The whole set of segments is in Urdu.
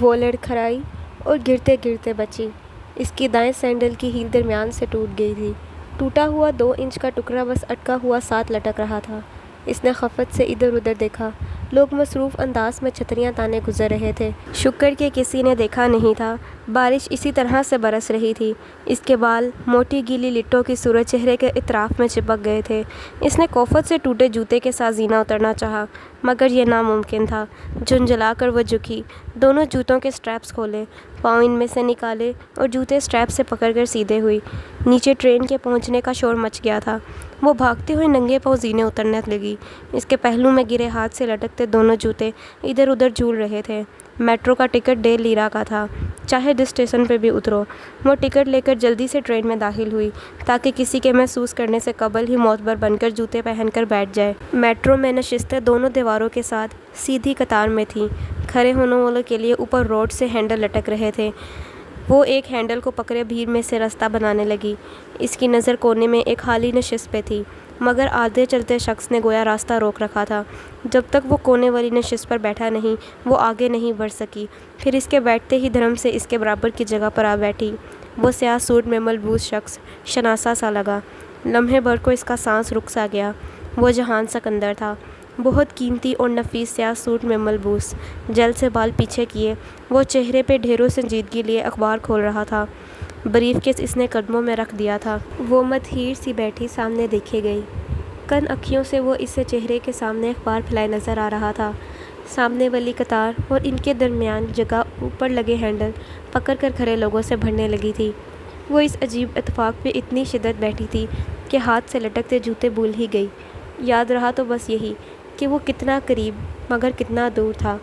وہ لڑکھڑائی اور گرتے گرتے بچی۔ اس کی دائیں سینڈل کی ہیل درمیان سے ٹوٹ گئی تھی۔ ٹوٹا ہوا 2 انچ کا ٹکڑا بس اٹکا ہوا ساتھ لٹک رہا تھا۔ اس نے خفت سے ادھر ادھر دیکھا۔ لوگ مصروف انداز میں چھتریاں تانے گزر رہے تھے۔ شکر کہ کسی نے دیکھا نہیں تھا۔ بارش اسی طرح سے برس رہی تھی۔ اس کے بال موٹی گیلی لٹوں کی صورت چہرے کے اطراف میں چپک گئے تھے۔ اس نے کوفت سے ٹوٹے جوتے کے ساتھ زینہ اترنا چاہا مگر یہ ناممکن تھا۔ جھنجھلا کر وہ جھکی، دونوں جوتوں کے سٹریپس کھولے، پاؤں ان میں سے نکالے اور جوتے سٹریپ سے پکڑ کر سیدھے ہوئی۔ نیچے ٹرین کے پہنچنے کا شور مچ گیا تھا۔ وہ بھاگتے ہوئے ننگے پاؤں زینے اترنے لگی۔ اس کے پہلو میں گرے ہاتھ سے لٹکتے دونوں جوتے ادھر ادھر جھول رہے تھے۔ میٹرو کا ٹکٹ 1.5 لیرہ کا تھا، چاہے جس اسٹیشن پہ بھی اترو۔ وہ ٹکٹ لے کر جلدی سے ٹرین میں داخل ہوئی تاکہ کسی کے محسوس کرنے سے قبل ہی معتبر بن کر جوتے پہن کر بیٹھ جائے۔ میٹرو میں نشستیں دونوں دیواروں کے ساتھ سیدھی قطار میں تھیں۔ کھڑے ہونے والوں کے لیے اوپر روڈ سے ہینڈل لٹک رہے تھے۔ وہ ایک ہینڈل کو پکڑے بھیڑ میں سے راستہ بنانے لگی۔ اس کی نظر کونے میں ایک خالی نشست پہ تھی مگر آدھے چلتے شخص نے گویا راستہ روک رکھا تھا۔ جب تک وہ کونے والی نشست پر بیٹھا نہیں وہ آگے نہیں بڑھ سکی۔ پھر اس کے بیٹھتے ہی دھڑم سے اس کے برابر کی جگہ پر آ بیٹھی۔ وہ سیاہ سوٹ میں ملبوس شخص شناسا سا لگا۔ لمحے بھر کو اس کا سانس رک سا گیا۔ وہ جہان سکندر تھا، بہت قیمتی اور نفیس سیاہ سوٹ میں ملبوس، جیل سے بال پیچھے کیے، وہ چہرے پہ ڈھیروں سنجیدگی لیے اخبار کھول رہا تھا۔ بریف کیس اس نے قدموں میں رکھ دیا تھا۔ وہ مدہیر سی بیٹھی سامنے دیکھے گئی۔ کن اکھیوں سے وہ اسے چہرے کے سامنے اخبار پھیلائے نظر آ رہا تھا۔ سامنے والی قطار اور ان کے درمیان جگہ اوپر لگے ہینڈل پکڑ کر کھڑے لوگوں سے بھرنے لگی تھی۔ وہ اس عجیب اتفاق پہ اتنی شدت بیٹھی تھی کہ ہاتھ سے لٹکتے جوتے بھول ہی گئی۔ یاد رہا تو بس یہی کہ وہ کتنا قریب مگر کتنا دور تھا۔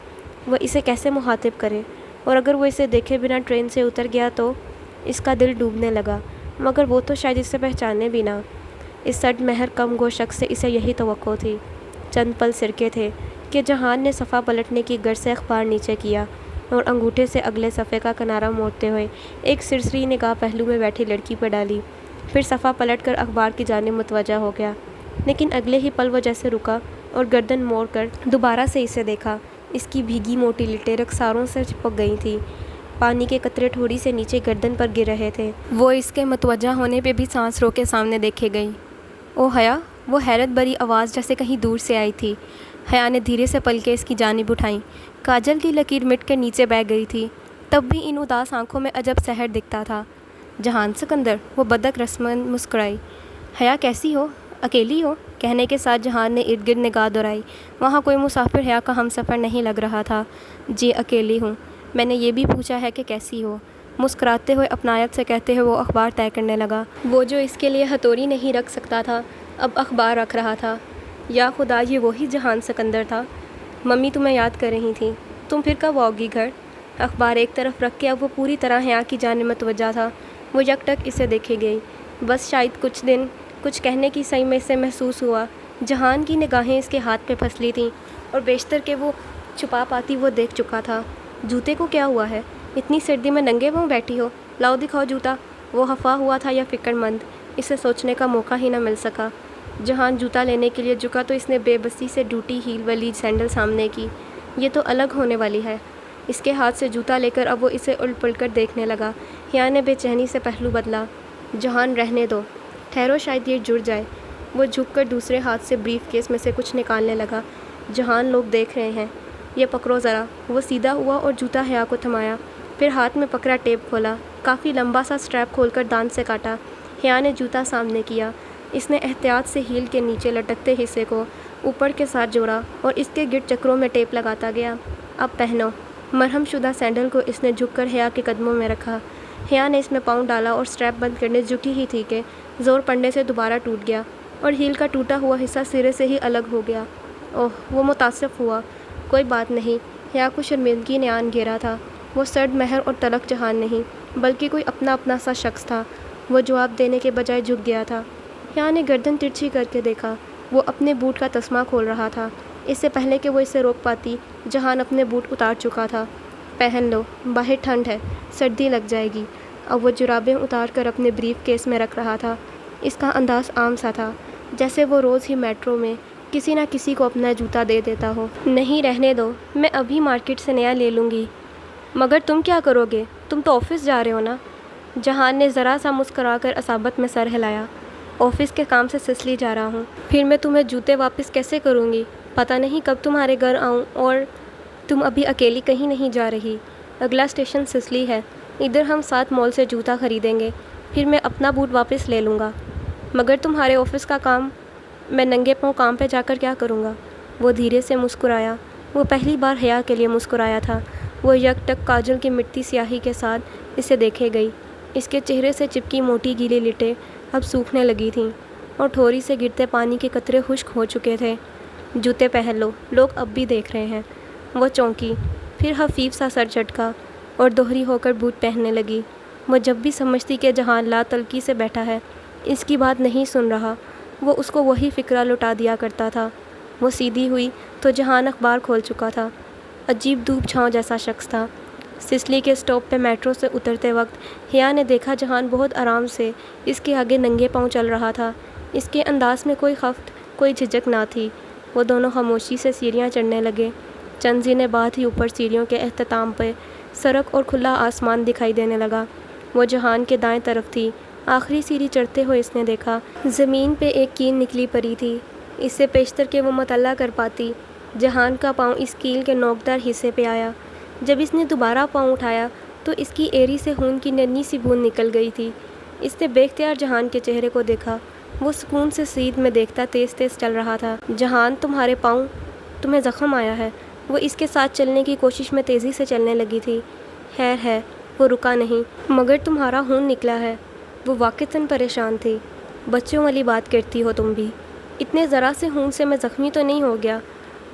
وہ اسے کیسے مخاطب کرے، اور اگر وہ اسے دیکھے بنا ٹرین سے اتر گیا تو؟ اس کا دل ڈوبنے لگا مگر وہ تو شاید اسے پہچانے بھی نہ۔ اس سرد مہر کم گو شخص سے اسے یہی توقع تھی۔ چند پل سرکے تھے کہ جہان نے صفحہ پلٹنے کی غرض سے اخبار نیچے کیا اور انگوٹھے سے اگلے صفحے کا کنارہ موڑتے ہوئے ایک سرسری نگاہ پہلو میں بیٹھی لڑکی پر ڈالی، پھر صفحہ پلٹ کر اخبار کی جانب متوجہ ہو گیا۔ لیکن اگلے ہی پل وہ جیسے رکا اور گردن موڑ کر دوبارہ سے اسے دیکھا۔ اس کی بھیگی موٹی لٹیں رخساروں سے چپک گئی تھیں، پانی کے قطرے ٹھوڑی سے نیچے گردن پر گر رہے تھے۔ وہ اس کے متوجہ ہونے پہ بھی سانس روکے سامنے دیکھے گئی۔ او حیا! وہ حیرت بھری آواز جیسے کہیں دور سے آئی تھی۔ حیا نے دھیرے سے پلکیں اس کی جانب اٹھائیں۔ کاجل کی لکیر مٹ کے نیچے بہہ گئی تھی، تب بھی ان اداس آنکھوں میں عجب سحر دکھتا تھا۔ جہان سکندر! وہ بدک رسماً مسکرائی۔ حیا کیسی ہو؟ اکیلی ہو؟ کہنے کے ساتھ جہان نے ارد گرد نگاہ دوڑائی۔ وہاں کوئی مسافر حیا کا ہمسفر نہیں لگ رہا تھا۔ جی اکیلی ہوں۔ میں نے یہ بھی پوچھا ہے کہ کیسی ہو؟ مسکراتے ہوئے اپنائیت سے کہتے ہوئے وہ اخبار طے کرنے لگا۔ وہ جو اس کے لیے ہتھوڑی نہیں رکھ سکتا تھا اب اخبار رکھ رہا تھا۔ یا خدا، یہ وہی جہان سکندر تھا۔ ممی تمہیں یاد کر رہی تھیں۔ تم پھر کب آؤ گی گھر؟ اخبار ایک طرف رکھ کے اب وہ پوری طرح حیا کی جانب متوجہ تھا۔ وہ یک ٹک اسے دیکھے گئی۔ بس شاید کچھ دن، کچھ کہنے کی صحیح میں اسے محسوس ہوا۔ جہان کی نگاہیں اس کے ہاتھ پہ پھسلی تھیں اور بیشتر کہ وہ چھپا پاتی وہ دیکھ چکا تھا۔ جوتے کو کیا ہوا ہے؟ اتنی سردی میں ننگے پاؤں بیٹھی ہو؟ لاؤ دکھاؤ جوتا۔ وہ خفا ہوا تھا یا فکر مند، اسے سوچنے کا موقع ہی نہ مل سکا۔ جہان جوتا لینے کے لیے جھکا تو اس نے بے بسی سے ٹوٹی ہیل والی سینڈل سامنے کی۔ یہ تو الگ ہونے والی ہے۔ اس کے ہاتھ سے جوتا لے کر اب وہ اسے الٹ پلٹ کر دیکھنے لگا۔ حیا نے بے چینی سے پہلو بدلا۔ جہان رہنے دو، ٹھہرو شاید یہ جڑ جائے۔ وہ جھک کر دوسرے ہاتھ سے بریف کیس میں سے کچھ نکالنے لگا۔ جہان لوگ دیکھ رہے ہیں، یہ پکڑو ذرا۔ وہ سیدھا ہوا اور جوتا حیا کو تھمایا، پھر ہاتھ میں پکڑا ٹیپ کھولا، کافی لمبا سا سٹریپ کھول کر دانت سے کاٹا۔ حیا نے جوتا سامنے کیا۔ اس نے احتیاط سے ہیل کے نیچے لٹکتے حصے کو اوپر کے ساتھ جوڑا اور اس کے گرد چکروں میں ٹیپ لگاتا گیا۔ اب پہنو۔ مرہم شدہ سینڈل کو اس نے جھک کر حیا کے قدموں میں رکھا۔ حیا نے اس میں پاؤں ڈالا اور سٹریپ بند کرنے جھکی ہی تھی کہ زور پڑنے سے دوبارہ ٹوٹ گیا اور ہیل کا ٹوٹا ہوا حصہ سرے سے ہی الگ ہو گیا۔ اوہ! وہ متاسف ہوا۔ کوئی بات نہیں۔ حیا کو شرمندگی نے آن گھیرا تھا۔ وہ سرد مہر اور تلخ جہان نہیں بلکہ کوئی اپنا سا شخص تھا۔ وہ جواب دینے کے بجائے جھک گیا تھا۔ حیا نے گردن ترچھی کر کے دیکھا۔ وہ اپنے بوٹ کا تسمہ کھول رہا تھا۔ اس سے پہلے کہ وہ اسے روک پاتی جہان اپنے بوٹ اتار چکا تھا۔ پہن لو، باہر ٹھنڈ ہے، سردی لگ جائے گی۔ اب وہ جرابیں اتار کر اپنے بریف کیس میں رکھ رہا تھا۔ اس کا انداز عام سا تھا، جیسے وہ روز ہی میٹرو میں کسی نہ کسی کو اپنا جوتا دے دیتا ہو۔ نہیں رہنے دو، میں ابھی مارکیٹ سے نیا لے لوں گی۔ مگر تم کیا کرو گے؟ تم تو آفس جا رہے ہو نا؟ جہان نے ذرا سا مسکرا کر اصابت میں سر ہلایا۔ آفس کے کام سے سسلی جا رہا ہوں۔ پھر میں تمہیں جوتے واپس کیسے کروں گی؟ پتہ نہیں کب تمہارے گھر آؤں، اور تم ابھی اکیلی کہیں نہیں جا رہی۔ اگلا اسٹیشن سسلی ہے، ادھر ہم ساتھ مال سے جوتا خریدیں گے، پھر میں اپنا بوٹ واپس لے لوں گا۔ مگر تمہارے آفس کا کام، میں ننگے پاؤں کام پہ جا کر کیا کروں گا؟ وہ دھیرے سے مسکرایا۔ وہ پہلی بار حیا کے لیے مسکرایا تھا۔ وہ یک ٹک کاجل کی مٹی سیاہی کے ساتھ اسے دیکھے گئی۔ اس کے چہرے سے چپکی موٹی گیلی لٹیں اب سوکھنے لگی تھیں اور ٹھوری سے گرتے پانی کے قطرے خشک ہو چکے تھے۔ جوتے پہن لو، لوگ اب بھی دیکھ رہے ہیں۔ وہ چونکی، پھر خفیف سا سر جھٹکا اور دوہری ہو کر بوٹ پہننے لگی۔ وہ جب بھی سمجھتی کہ جہان لا تلقی سے بیٹھا ہے، اس کی بات نہیں سن رہا، وہ اس کو وہی فکرہ لوٹا دیا کرتا تھا۔ وہ سیدھی ہوئی تو جہان اخبار کھول چکا تھا۔ عجیب دھوپ چھاؤں جیسا شخص تھا۔ سسلی کے اسٹاپ پہ میٹرو سے اترتے وقت حیا نے دیکھا جہان بہت آرام سے اس کے آگے ننگے پاؤں چل رہا تھا۔ اس کے انداز میں کوئی خفت، کوئی جھجک نہ تھی۔ وہ دونوں خاموشی سے سیڑھیاں چڑھنے لگے۔ چند زینے بعد ہی اوپر سیڑھیوں کے اختتام پہ سڑک اور کھلا آسمان دکھائی دینے لگا۔ وہ جہان کے دائیں طرف تھی۔ آخری سیڑھی چڑھتے ہوئے اس نے دیکھا زمین پہ ایک کیل نکلی پڑی تھی۔ اس سے پیشتر کہ وہ مطالعہ کر پاتی، جہان کا پاؤں اس کیل کے نوکدار حصے پہ آیا۔ جب اس نے دوبارہ پاؤں اٹھایا تو اس کی ایڑی سے خون کی ننھی سی بوند نکل گئی تھی۔ اس نے بے اختیار جہان کے چہرے کو دیکھا۔ وہ سکون سے سیدھ میں دیکھتا تیز تیز چل رہا تھا۔ جہان، تمہارے پاؤں، تمہیں زخم آیا ہے؟ وہ اس کے ساتھ چلنے کی کوشش میں تیزی سے چلنے لگی تھی۔ خیر ہے، وہ رکا نہیں۔ مگر تمہارا خون نکلا ہے۔ وہ واقعتاً پریشان تھی۔ بچوں والی بات کرتی ہو تم بھی۔ اتنے ذرا سے خون سے میں زخمی تو نہیں ہو گیا۔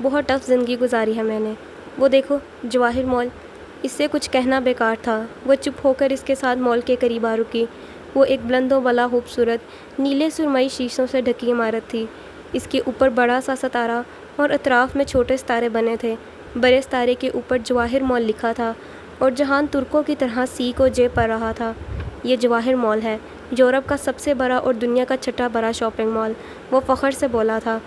بہت ٹف زندگی گزاری ہے میں نے۔ وہ دیکھو، جواہر مال۔ اس سے کچھ کہنا بیکار تھا۔ وہ چپ ہو کر اس کے ساتھ مال کے قریب آ رکی۔ وہ ایک بلند و بالا خوبصورت نیلے سرمئی شیشوں سے ڈھکی عمارت تھی۔ اس کے اوپر بڑا سا ستارہ اور اطراف میں چھوٹے ستارے بنے تھے۔ بڑے ستارے کے اوپر جواہر مال لکھا تھا اور جہان ترکوں کی طرح سی کو جے پڑھ رہا تھا۔ یہ جواہر مال ہے، یورپ کا سب سے بڑا اور دنیا کا چھٹا بڑا شاپنگ مال، وہ فخر سے بولا تھا۔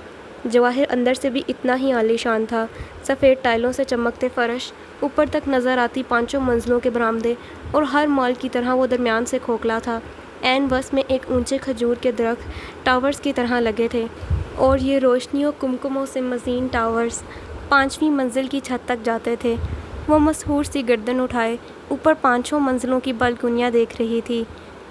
جواہر اندر سے بھی اتنا ہی عالی شان تھا۔ سفید ٹائلوں سے چمکتے فرش، اوپر تک نظر آتی 5 منزلوں کے برآمدے، اور ہر مال کی طرح وہ درمیان سے کھوکھلا تھا۔ عین وسط میں ایک اونچے کھجور کے درخت ٹاورز کی طرح لگے تھے، اور یہ روشنیوں کمکموں سے مزین ٹاورز 5ویں منزل کی چھت تک جاتے تھے۔ وہ مسحور سی گردن اٹھائے اوپر 5 منزلوں کی بالکنیاں دیکھ رہی تھی،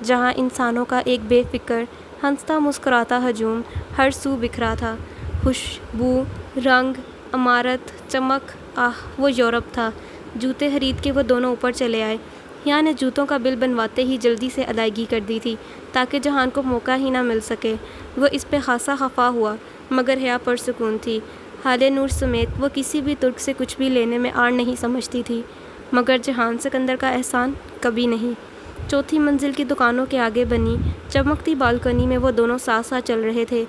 جہاں انسانوں کا ایک بے فکر ہنستا مسکراتا ہجوم ہر سو بکھرا تھا۔ خوشبو، رنگ، عمارت، چمک، آہ، وہ یورپ تھا۔ جوتے خرید کے وہ دونوں اوپر چلے آئے۔ حیا نے جوتوں کا بل بنواتے ہی جلدی سے ادائیگی کر دی تھی تاکہ جہان کو موقع ہی نہ مل سکے۔ وہ اس پہ خاصا خفا ہوا، مگر حیا پرسکون تھی۔ حال نور سمیت وہ کسی بھی ترک سے کچھ بھی لینے میں آڑ نہیں سمجھتی تھی، مگر جہان سکندر کا احسان کبھی نہیں۔ 4تھی منزل کی دکانوں کے آگے بنی چمکتی بالکنی میں وہ دونوں ساتھ ساتھ چل رہے تھے۔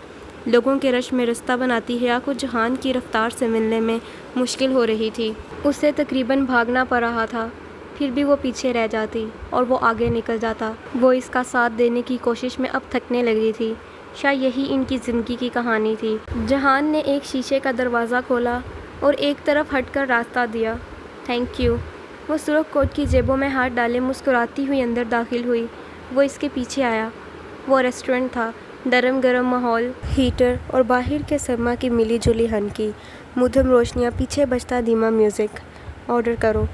لوگوں کے رش میں رستہ بناتی حیا کو جہان کی رفتار سے ملنے میں مشکل ہو رہی تھی۔ اسے تقریباً بھاگنا پڑ رہا تھا، پھر بھی وہ پیچھے رہ جاتی اور وہ آگے نکل جاتا۔ وہ اس کا ساتھ دینے کی کوشش میں اب تھکنے لگی تھی۔ شاید یہی ان کی زندگی کی کہانی تھی۔ جہان نے ایک شیشے کا دروازہ کھولا اور ایک طرف ہٹ کر راستہ دیا۔ Thank you. وہ سرخ کوٹ کی جیبوں میں ہاتھ ڈالے مسکراتی ہوئی اندر داخل ہوئی۔ وہ اس کے پیچھے آیا۔ وہ ریسٹورنٹ تھا، نرم گرم ماحول، ہیٹر اور باہر کے سرما کی ملی جلی ہنکی مدھم روشنیاں، پیچھے بجتا دھیما میوزک۔ آرڈر کرو۔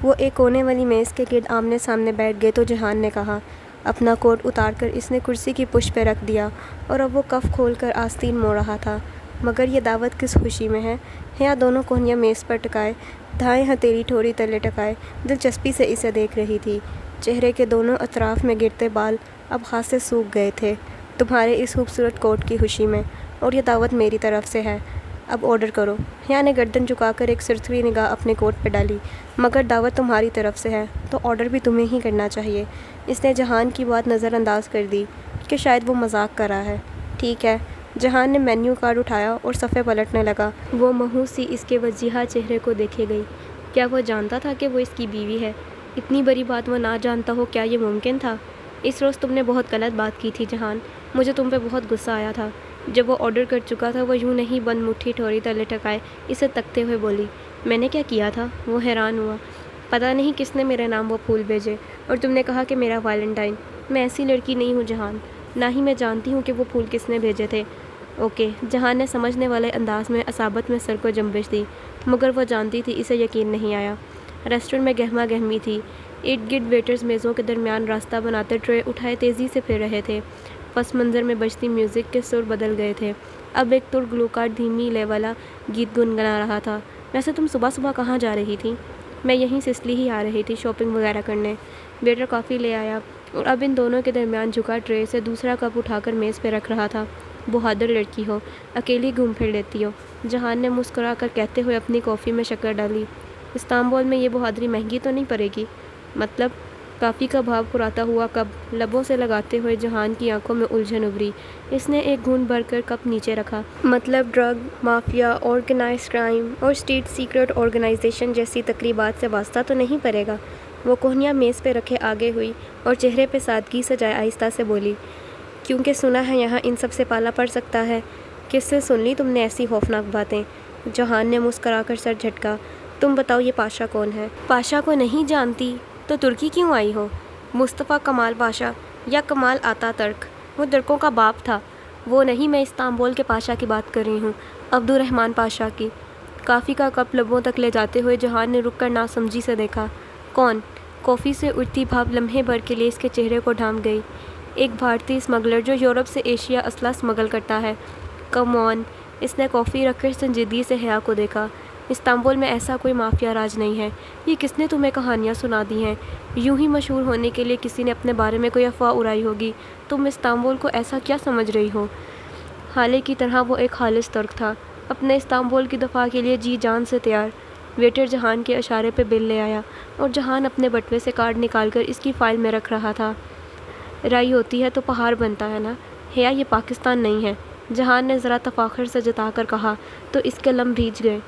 وہ ایک کونے والی میز کے گرد آمنے سامنے بیٹھ گئے تو جہان نے کہا۔ اپنا کوٹ اتار کر اس نے کرسی کی پشت پہ رکھ دیا اور اب وہ کف کھول کر آستین موڑ رہا تھا۔ مگر یہ دعوت کس خوشی میں ہے؟ حیا دونوں کونیاں میز پر ٹکائے، دائیں ہتھیلی ٹھوری تلے ٹکائے دلچسپی سے اسے دیکھ رہی تھی۔ چہرے کے دونوں اطراف میں گرتے بال اب خاصے سوکھ گئے تھے۔ تمہارے اس خوبصورت کوٹ کی خوشی میں، اور یہ دعوت میری طرف سے ہے۔ اب آرڈر کرو۔ حیا نے گردن جھکا کر ایک سرسری نگاہ اپنے کوٹ پہ ڈالی۔ مگر دعوت تمہاری طرف سے ہے تو آرڈر بھی تمہیں ہی کرنا چاہیے۔ اس نے جہان کی بات نظر انداز کر دی کہ شاید وہ مذاق کر رہا ہے۔ ٹھیک ہے۔ جہان نے مینیو کارڈ اٹھایا اور صفحے پلٹنے لگا۔ وہ مہوس سی اس کے وجیحہ چہرے کو دیکھے گئی۔ کیا وہ جانتا تھا کہ وہ اس کی بیوی ہے؟ اتنی بڑی بات وہ نہ جانتا ہو، کیا یہ ممکن تھا؟ اس روز تم نے بہت غلط بات کی تھی جہان، مجھے تم پہ بہت غصہ آیا تھا۔ جب وہ آرڈر کر چکا تھا وہ یوں نہیں بند مٹھی ٹھوری تلے ٹکائے اسے تکتے ہوئے بولی۔ میں نے کیا کیا تھا؟ وہ حیران ہوا۔ پتہ نہیں کس نے میرے نام وہ پھول بھیجے اور تم نے کہا کہ میرا ویلنٹائن۔ میں ایسی لڑکی نہیں ہوں جہان، نہ ہی میں جانتی ہوں کہ وہ پھول کس نے بھیجے تھے۔ اوکے، جہان نے سمجھنے والے انداز میں اصابت میں سر کو جنبش دی، مگر وہ جانتی تھی اسے یقین نہیں آیا۔ ریسٹورنٹ میں گہما گہمی تھی۔ ارد گرد ویٹرز میزوں کے درمیان راستہ بناتے ٹرے اٹھائے تیزی سے پھر رہے تھے۔ پس منظر میں بجتی میوزک کے سر بدل گئے تھے۔ اب ایک تر گلوکار دھیمی لے والا گیت گنگنا رہا تھا۔ ویسے تم صبح صبح کہاں جا رہی تھی؟ میں یہیں سسلی ہی آ رہی تھی شاپنگ وغیرہ کرنے۔ ویٹر کافی لے آیا اور اب ان دونوں کے درمیان جھکا ٹرے سے دوسرا کپ اٹھا کر میز پہ رکھ رہا تھا۔ بہادر لڑکی ہو، اکیلی گھوم پھر لیتی ہو، جہان نے مسکرا کر کہتے ہوئے اپنی کافی میں شکر ڈالی۔ استنبول میں یہ بہادری مہنگی تو نہیں پڑے گی؟ مطلب؟ کافی کا بھاپ پراتا ہوا کپ لبوں سے لگاتے ہوئے جہان کی آنکھوں میں الجھن ابھری۔ اس نے ایک گھونٹ بھر کر کپ نیچے رکھا۔ مطلب ڈرگ مافیا، آرگنائزڈ کرائم اور اسٹیٹ سیکرٹ آرگنائزیشن جیسی تقریبات سے واسطہ تو نہیں پڑے گا؟ وہ کوہنیاں میز پہ رکھے آگے ہوئی اور چہرے پہ سادگی سجائے آہستہ سے بولی، کیونکہ سنا ہے یہاں ان سب سے پالا پڑ سکتا ہے۔ کس سے سن لی تم نے ایسی خوفناک باتیں؟ جہان نے مسکرا کر سر جھٹکا۔ تم بتاؤ یہ پاشا کون ہے؟ پاشا کو نہیں جانتی تو ترکی کیوں آئی ہو؟ مصطفیٰ کمال پاشا یا کمال آتا ترک، وہ ترکوں کا باپ تھا۔ وہ نہیں، میں استنبول کے پاشا کی بات کر رہی ہوں، عبدالرحمن پاشا کی۔ کافی کا کپ لبوں تک لے جاتے ہوئے جہان نے رک کر ناسمجھی سے دیکھا۔ کون؟ کافی سے اٹھتی بھاپ لمحے بھر کے لیے اس کے چہرے کو ڈھانپ گئی۔ ایک بھارتی اسمگلر جو یورپ سے ایشیا اسلحہ اسمگل کرتا ہے۔ کم آن۔ اس نے کافی رکھ کر سنجیدگی سے حیا کو دیکھا۔ استنبول میں ایسا کوئی مافیا راج نہیں ہے۔ یہ کس نے تمہیں کہانیاں سنا دی ہیں؟ یوں ہی مشہور ہونے کے لیے کسی نے اپنے بارے میں کوئی افواہ اڑائی ہوگی۔ تم استنبول کو ایسا کیا سمجھ رہی ہو؟ حالے کی طرح وہ ایک خالص ترک تھا، اپنے استنبول کی دفاع کے لیے جی جان سے تیار۔ ویٹر جہان کے اشارے پہ بل لے آیا اور جہان اپنے بٹوے سے کارڈ نکال کر اس کی فائل میں رکھ رہا تھا۔ رائی ہوتی ہے تو پہاڑ بنتا ہے نا حیا، یہ پاکستان نہیں ہے، جہان نے ذرا تفاخر سے جتا کر کہا تو اس کے لم بھیج گئے۔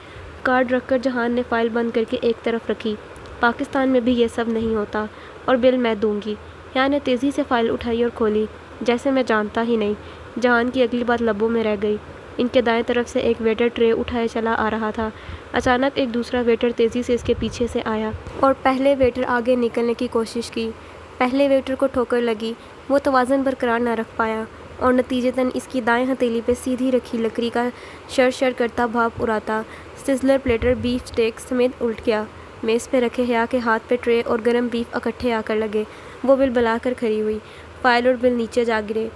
کارڈ رکھ کر جہان نے فائل بند کر کے ایک طرف رکھی۔ پاکستان میں بھی یہ سب نہیں ہوتا، اور بل میں دوں گی۔ حیا نے تیزی سے فائل اٹھائی اور کھولی، جیسے میں جانتا ہی نہیں۔ جہان کی اگلی بات لبوں میں رہ گئی۔ ان کے دائیں طرف سے ایک ویٹر ٹرے اٹھائے چلا آ رہا تھا۔ اچانک ایک دوسرا ویٹر تیزی سے اس کے پیچھے سے آیا اور پہلے ویٹر آگے نکلنے کی کوشش کی۔ پہلے ویٹر کو ٹھوکر لگی، وہ توازن برقرار نہ رکھ پایا اور نتیجتاً اس کی دائیں ہتھیلی پہ سیدھی رکھی لکڑی کا شر شر کرتا بھاپ اڑاتا سزلر پلیٹر بیف سٹیک سمیت الٹ گیا۔ میز پہ رکھے حیا کے ہاتھ پہ ٹرے اور گرم بیف اکٹھے آ کر لگے۔ وہ بل بلا کر کھڑی ہوئی۔ فائل اور بل نیچے جا گرے۔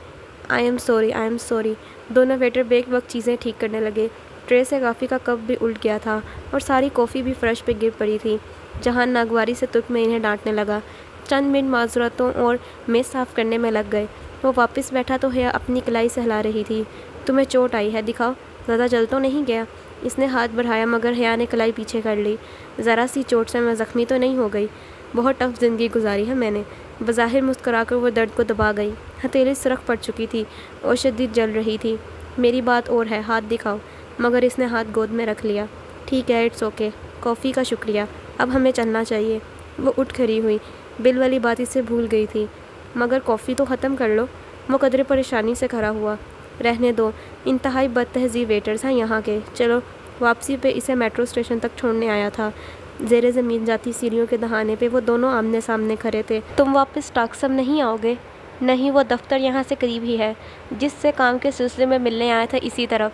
I'm sorry. دونوں ویٹر بیک وقت چیزیں ٹھیک کرنے لگے۔ ٹرے سے کافی کا کپ بھی الٹ گیا تھا اور ساری کافی بھی فرش پہ گر پڑی تھی۔ جہان ناگواری سے ترک میں انہیں ڈانٹنے لگا۔ چند منٹ معذرتوں اور میز صاف کرنے میں لگ گئے۔ وہ واپس بیٹھا تو حیا اپنی کلائی سہلا رہی تھی۔ تمہیں چوٹ آئی ہے؟ دکھاؤ، زیادہ جل تو نہیں گیا؟ اس نے ہاتھ بڑھایا مگر حیا نے کلائی پیچھے کر لی۔ ذرا سی چوٹ سے میں زخمی تو نہیں ہو گئی، بہت ٹف زندگی گزاری ہے میں نے۔ بظاہر مسکرا کر وہ درد کو دبا گئی۔ ہتھیلی سرخ پڑ چکی تھی اور شدید جل رہی تھی۔ میری بات اور ہے، ہاتھ دکھاؤ۔ مگر اس نے ہاتھ گود میں رکھ لیا۔ ٹھیک ہے، اٹس اوکے، کافی کا شکریہ، اب ہمیں چلنا چاہیے۔ وہ اٹھ کھڑی ہوئی۔ بل والی بات اسے بھول گئی تھی۔ مگر کافی تو ختم کر لو۔ وہ قدرے پریشانی سے کھڑا ہوا۔ رہنے دو، انتہائی بد تہذیب ویٹرز ہیں یہاں کے۔ چلو۔ واپسی پہ اسے میٹرو اسٹیشن تک چھوڑنے آیا تھا۔ زیر زمین جاتی سیڑھیوں کے دہانے پہ وہ دونوں آمنے سامنے کھڑے تھے۔ تم واپس ٹاکسم نہیں آؤ گے؟ نہیں، وہ دفتر یہاں سے قریب ہی ہے، جس سے کام کے سلسلے میں ملنے آیا تھا اسی طرف۔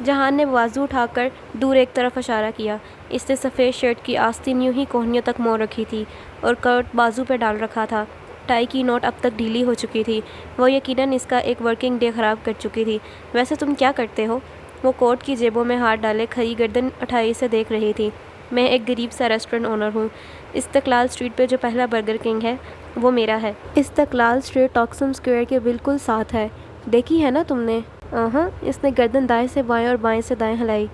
جہان نے بازو اٹھا کر دور ایک طرف اشارہ کیا۔ اس نے سفید شرٹ کی آستین یوں ہی کوہنیوں تک موڑ رکھی تھی اور کٹ بازو پہ ڈال رکھا تھا۔ ٹائی کی نوٹ اب تک ڈھیلی ہو چکی تھی۔ وہ یقیناً اس کا ایک ورکنگ ڈے خراب کر چکی تھی۔ ویسے تم کیا کرتے ہو؟ وہ کوٹ کی جیبوں میں ہاتھ ڈالے کھری گردن اٹھائی سے دیکھ رہی تھی۔ میں ایک غریب سا ریسٹورنٹ اونر ہوں۔ استقلال اسٹریٹ پہ جو پہلا برگر کنگ ہے وہ میرا ہے۔ استقلال اسٹریٹ ٹاکسم اسکوائر کے بالکل ساتھ ہے، دیکھی ہے نا تم نے؟ ہاں۔ اس نے گردن دائیں سے بائیں اور بائیں سے دائیں ہلائی۔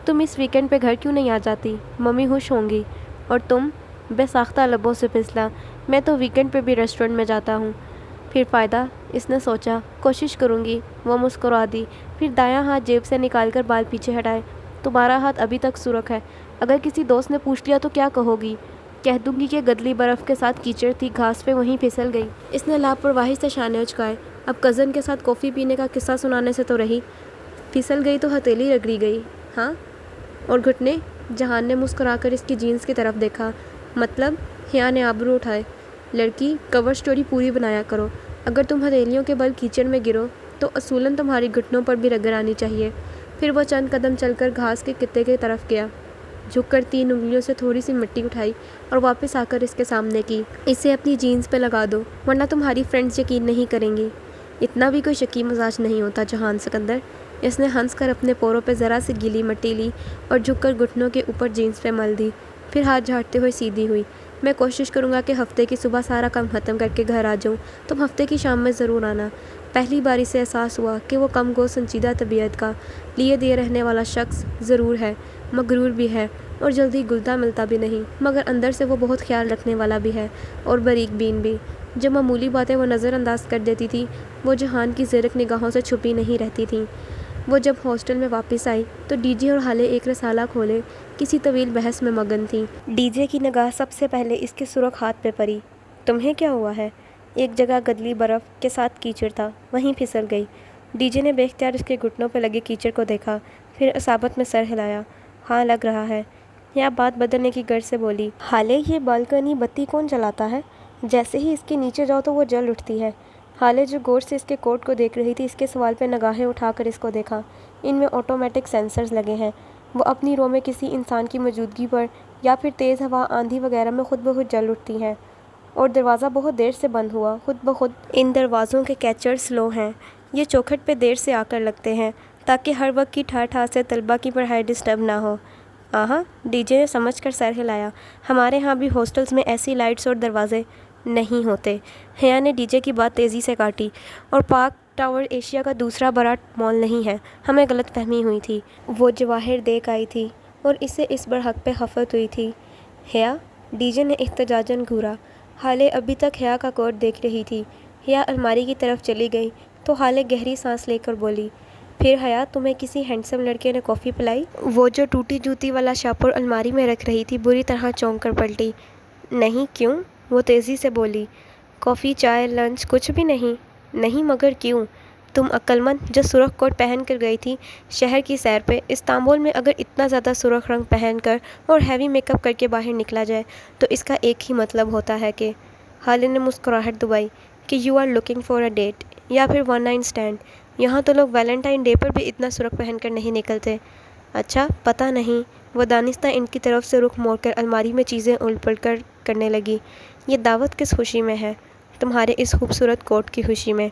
تم اس ویکینڈ پہ گھر کیوں نہیں آ جاتی؟ ممی خوش ہوں گی۔ اور تم؟ بے ساختہ لبوں سے پھسلا۔ میں تو ویکینڈ پہ بھی ریسٹورنٹ میں جاتا ہوں۔ پھر فائدہ؟ اس نے سوچا۔ کوشش کروں گی۔ وہ مسکرا دی، پھر دایاں ہاتھ جیب سے نکال کر بال پیچھے ہٹائے۔ تمہارا ہاتھ ابھی تک سرخ ہے، اگر کسی دوست نے پوچھ لیا تو کیا کہو گی؟ کہہ دوں گی کہ گدلی برف کے ساتھ کیچڑ تھی، گھاس پہ وہیں پھسل گئی۔ اس نے لاپرواہی سے شانے اچکائے۔ اب کزن کے ساتھ کافی پینے کا قصہ سنانے سے تو رہی، پھسل گئی تو ہتھیلی رگڑی گئی۔ ہاں؟ اور گھٹنے؟ جہان نے مسکرا کر اس کی جینس کی طرف دیکھا۔ مطلب؟ حیا نے آبرو اٹھائے۔ لڑکی، کور سٹوری پوری بنایا کرو۔ اگر تم ہتھیلیوں کے بل کیچڑ میں گرو تو اصولاً تمہاری گھٹنوں پر بھی رگڑ آنی چاہیے۔ پھر وہ چند قدم چل کر گھاس کے کتے کی طرف گیا، جھک کر 3 انگلیوں سے تھوڑی سی مٹی اٹھائی اور واپس آ کر اس کے سامنے کی۔ اسے اپنی جینز پہ لگا دو ورنہ تمہاری فرینڈز یقین نہیں کریں گی۔ اتنا بھی کوئی شکی مزاج نہیں ہوتا جہان سکندر۔ اس نے ہنس کر اپنے پوروں پہ ذرا سی گیلی مٹی لی اور جھک کر گھٹنوں کے اوپر جینز پہ مل دی، پھر ہاتھ جھاڑتے ہوئے سیدھی ہوئی۔ میں کوشش کروں گا کہ ہفتے کی صبح سارا کام ختم کر کے گھر آ جاؤں، تم ہفتے کی شام میں ضرور آنا۔ پہلی باری سے احساس ہوا کہ وہ کم گو سنجیدہ طبیعت کا، لیے دیے رہنے والا شخص ضرور ہے، مغرور بھی ہے اور جلدی گلتا ملتا بھی نہیں، مگر اندر سے وہ بہت خیال رکھنے والا بھی ہے اور باریک بین بھی۔ جو معمولی باتیں وہ نظر انداز کر دیتی تھی وہ جہان کی زرق نگاہوں سے چھپی نہیں رہتی تھیں۔ وہ جب ہاسٹل میں واپس آئی تو ڈی جے اور ہالے ایک رسالہ کھولے کسی طویل بحث میں مگن تھیں۔ ڈی جے کی نگاہ سب سے پہلے اس کے سرخ ہاتھ پہ پڑی۔ تمہیں کیا ہوا ہے؟ ایک جگہ گدلی برف کے ساتھ کیچڑ تھا، وہیں پھسل گئی۔ ڈی جے نے بے اختیار اس کے گھٹنوں پہ لگے کیچڑ کو دیکھا، پھر اصابت میں سر ہلایا۔ ہاں لگ رہا ہے۔ یا بات بدلنے کی غرض سے بولی۔ ہالے، یہ بالکنی بتی کون جلاتا ہے؟ جیسے ہی اس کے نیچے جاؤ تو وہ جل اٹھتی ہے۔ ہالے جو غور سے اس کے کوٹ کو دیکھ رہی تھی، اس کے سوال پہ نگاہیں اٹھا کر اس کو دیکھا۔ ان میں آٹومیٹک سینسرز لگے ہیں، وہ اپنی رو میں کسی انسان کی موجودگی پر یا پھر تیز ہوا، آندھی وغیرہ میں خود بخود جل اٹھتی ہیں۔ اور دروازہ بہت دیر سے بند ہوا، خود بخود۔ ان دروازوں کے کیچر سلو ہیں، یہ چوکھٹ پہ دیر سے آ کر لگتے ہیں تاکہ ہر وقت کی ٹھاٹھ سے طلبہ کی پڑھائی ڈسٹرب نہ ہو۔ آہا، ڈی جے نے سمجھ کر سر ہلایا۔ ہمارے ہاں بھی ہاسٹلز میں ایسی لائٹس اور دروازے نہیں ہوتے۔ حیا نے ڈی جے کی بات تیزی سے کاٹی۔ اور پارک ٹاور ایشیا کا دوسرا بڑا مال نہیں ہے، ہمیں غلط فہمی ہوئی تھی۔ وہ جواہر دیکھ آئی تھی اور اسے اس برحق پہ خفت ہوئی تھی۔ حیا، ڈی جے نے احتجاجاً گھورا۔ ہالے ابھی تک حیا کا کوٹ دیکھ رہی تھی۔ حیا الماری کی طرف چلی گئی تو ہالے گہری سانس لے کر بولی، پھر حیا تمہیں کسی ہینڈسم لڑکے نے کافی پلائی؟ وہ جو ٹوٹی جوتی والا شاپور الماری میں رکھ رہی تھی بری طرح چونک کر پلٹی۔ نہیں، کیوں؟ وہ تیزی سے بولی۔ کافی، چائے، لنچ کچھ بھی نہیں؟ نہیں مگر کیوں؟ تم عقل مند جو سرخ کوٹ پہن کر گئی تھی شہر کی سیر پہ، استنبول میں اگر اتنا زیادہ سرخ رنگ پہن کر اور ہیوی میک اپ کر کے باہر نکلا جائے تو اس کا ایک ہی مطلب ہوتا ہے کہ… ہالے نے مسکراہٹ دبائی، کہ you are looking for a date یا پھر ون نائٹ اسٹینڈ۔ یہاں تو لوگ ویلنٹائن ڈے پر بھی اتنا سرخ پہن کر نہیں نکلتے۔ اچھا، پتہ نہیں۔ وہ دانستہ ان کی طرف سے رخ موڑ کر الماری میں چیزیں الٹ پلٹ کر کرنے لگی۔ یہ دعوت کس خوشی میں ہے؟ تمہارے اس خوبصورت کوٹ کی خوشی میں۔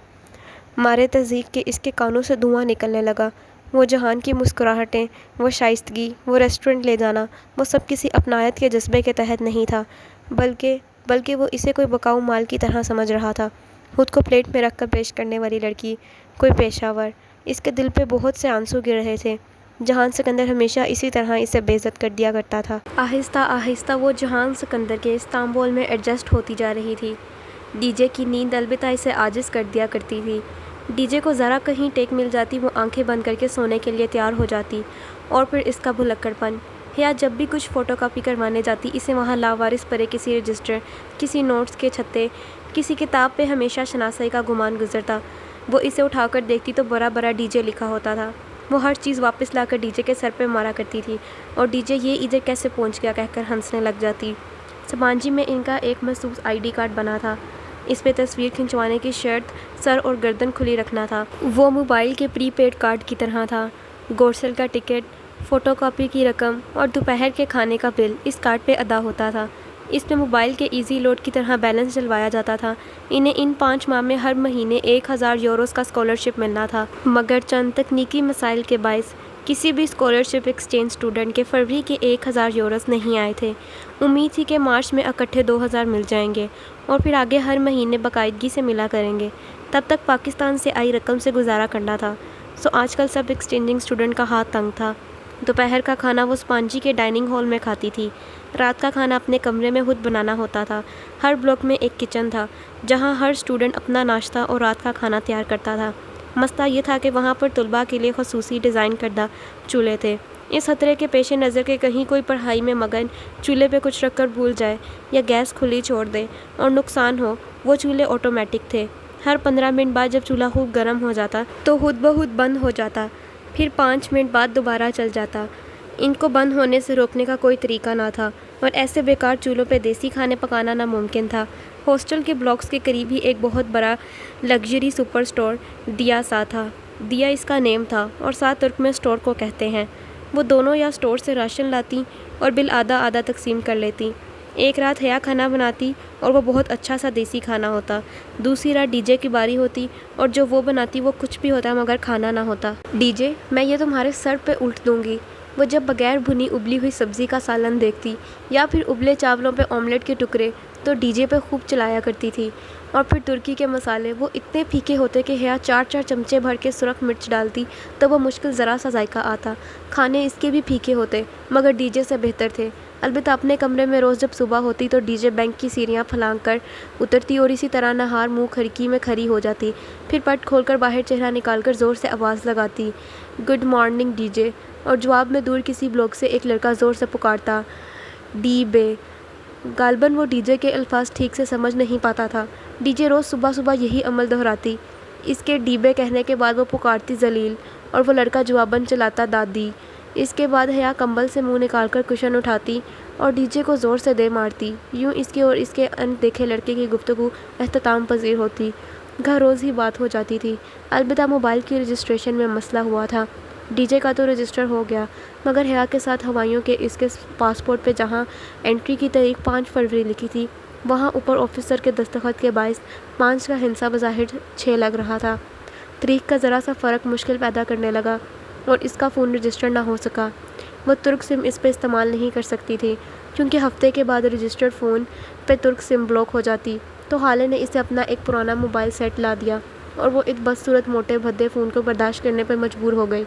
مارے تصدیق کہ اس کے کانوں سے دھواں نکلنے لگا۔ وہ جہان کی مسکراہٹیں، وہ شائستگی، وہ ریسٹورنٹ لے جانا، وہ سب کسی اپنائیت کے جذبے کے تحت نہیں تھا، بلکہ وہ اسے کوئی بکاؤ مال کی طرح سمجھ رہا تھا، خود کو پلیٹ میں رکھ کر پیش کرنے والی لڑکی، کوئی پیشہ ور۔ اس کے دل پہ بہت سے آنسو گر رہے تھے۔ جہان سکندر ہمیشہ اسی طرح اسے بے عزت کر دیا کرتا تھا۔ آہستہ آہستہ وہ جہان سکندر کے استنبول میں ایڈجسٹ ہوتی جا رہی تھی۔ ڈی جے کی نیند البتہ اسے عاجز کر دیا کرتی تھی۔ ڈی جے کو ذرا کہیں ٹیک مل جاتی وہ آنکھیں بند کر کے سونے کے لیے تیار ہو جاتی، اور پھر اس کا بھلکڑ پن۔ حیا جب بھی کچھ فوٹو کاپی کروانے جاتی اسے وہاں لاوارث پڑے کسی رجسٹر، کسی نوٹس کے چھتے، کسی کتاب پہ ہمیشہ شناسائی کا گمان گزرتا۔ وہ اسے اٹھا کر دیکھتی تو بڑا بڑا ڈی جے لکھا ہوتا تھا۔ وہ ہر چیز واپس لا کر ڈی جے کے سر پہ مارا کرتی تھی اور ڈی جے یہ ادھر کیسے پہنچ گیا کہہ کر ہنسنے لگ جاتی۔ سمانجی میں ان کا ایک مخصوص آئی ڈی کارڈ بنا تھا، اس پہ تصویر کھنچوانے کی شرط سر اور گردن کھلی رکھنا تھا۔ وہ موبائل کے پری پیڈ کارڈ کی طرح تھا۔ گورسل کا ٹکٹ، فوٹو کاپی کی رقم اور دوپہر کے کھانے کا بل اس کارڈ پہ ادا ہوتا تھا۔ اس میں موبائل کے ایزی لوڈ کی طرح بیلنس ڈلوایا جاتا تھا۔ انہیں ان 5 ماہ میں ہر مہینے 1000 یوروز کا اسکالرشپ ملنا تھا، مگر چند تکنیکی مسائل کے باعث کسی بھی اسکالرشپ ایکسچینج اسٹوڈنٹ کے فروری کے 1000 یوروز نہیں آئے تھے۔ امید تھی کہ مارچ میں اکٹھے 2000 مل جائیں گے اور پھر آگے ہر مہینے باقاعدگی سے ملا کریں گے۔ تب تک پاکستان سے آئی رقم سے گزارا کرنا تھا۔ سو آج کل سب ایکسچینجنگ اسٹوڈنٹ کا ہاتھ تنگ تھا۔ دوپہر کا کھانا وہ سپانجی کے ڈائننگ ہال میں کھاتی تھی۔ رات کا کھانا اپنے کمرے میں خود بنانا ہوتا تھا۔ ہر بلاک میں ایک کچن تھا جہاں ہر اسٹوڈنٹ اپنا ناشتہ اور رات کا کھانا تیار کرتا تھا۔ مسئلہ یہ تھا کہ وہاں پر طلباء کے لیے خصوصی ڈیزائن کردہ چولہے تھے۔ اس خطرے کے پیش نظر کہ کہیں کوئی پڑھائی میں مگن چولہے پہ کچھ رکھ کر بھول جائے یا گیس کھلی چھوڑ دے اور نقصان ہو، وہ چولہے آٹومیٹک تھے۔ ہر 15 منٹ بعد جب چولہا خوب گرم ہو جاتا تو خود بخود بند ہو جاتا، پھر 5 منٹ بعد دوبارہ چل جاتا۔ ان کو بند ہونے سے روکنے کا کوئی طریقہ نہ تھا۔ اور ایسے بیکار چولہوں پہ دیسی کھانے پکانا ناممکن تھا۔ ہاسٹل کے بلاکس کے قریب ہی ایک بہت بڑا لگژری سپر اسٹور دیا سا تھا۔ دیا اس کا نیم تھا اور سا ترک میں اسٹور کو کہتے ہیں۔ وہ دونوں یا اسٹور سے راشن لاتی اور بل آدھا آدھا تقسیم کر لیتی۔ ایک رات حیا کھانا بناتی اور وہ بہت اچھا سا دیسی کھانا ہوتا۔ دوسری رات ڈی جے کی باری ہوتی اور جو وہ بناتی وہ کچھ بھی ہوتا مگر کھانا نہ ہوتا۔ ڈی جے، میں یہ تمہارے سر پہ الٹ دوں گی۔ وہ جب بغیر بھنی ابلی ہوئی سبزی کا سالن دیکھتی یا پھر ابلے چاولوں پہ آملیٹ کے ٹکڑے تو ڈی جے پہ خوب چلایا کرتی تھی۔ اور پھر ترکی کے مسالے، وہ اتنے پھیکے ہوتے کہ حیا 4 چمچے بھر کے سرخ مرچ ڈالتی تو وہ مشکل ذرا سا ذائقہ آتا۔ کھانے اس کے بھی پھیکے ہوتے مگر ڈی جے سے بہتر تھے۔ البتہ اپنے کمرے میں روز جب صبح ہوتی تو ڈی جے بینک کی سیڑھیاں پھلانگ کر اترتی اور اسی طرح نہار منہ کھڑکی میں کھڑی ہو جاتی، پھر پٹ کھول کر باہر چہرہ نکال کر زور سے آواز لگاتی، گڈ مارننگ ڈی جے، اور جواب میں دور کسی بلاک سے ایک لڑکا زور سے پکارتا، ڈی بے۔ غالباً وہ ڈی جے کے الفاظ ٹھیک سے سمجھ نہیں پاتا تھا۔ ڈی جے روز صبح صبح یہی عمل دہراتی۔ اس کے ڈی بے کہنے کے بعد وہ پکارتی ذلیل اور وہ لڑکا جواباً چلاتا دادی۔ اس کے بعد حیا کمبل سے منہ نکال کر کشن اٹھاتی اور ڈی جے کو زور سے دے مارتی۔ یوں اس کے اور اس کے ان دیکھے لڑکے کی گفتگو اختتام پذیر ہوتی۔ گھر روز ہی بات ہو جاتی تھی۔ البتہ موبائل کی رجسٹریشن میں مسئلہ ہوا تھا۔ ڈی جے کا تو رجسٹر ہو گیا مگر حیا کے ساتھ ہوائیوں کے اس کے پاسپورٹ پہ جہاں انٹری کی تاریخ 5 فروری لکھی تھی وہاں اوپر آفیسر کے دستخط کے باعث 5 کا ہندسہ بظاہر 6 لگ رہا تھا۔ تاریخ کا ذرا سا فرق مشکل پیدا کرنے لگا اور اس کا فون رجسٹر نہ ہو سکا۔ وہ ترک سم اس پہ استعمال نہیں کر سکتی تھی کیونکہ ہفتے کے بعد رجسٹرڈ فون پہ ترک سم بلاک ہو جاتی، تو حالے نے اسے اپنا ایک پرانا موبائل سیٹ لا دیا اور وہ اس بدصورت موٹے بھدے فون کو برداشت کرنے پر مجبور ہو گئی۔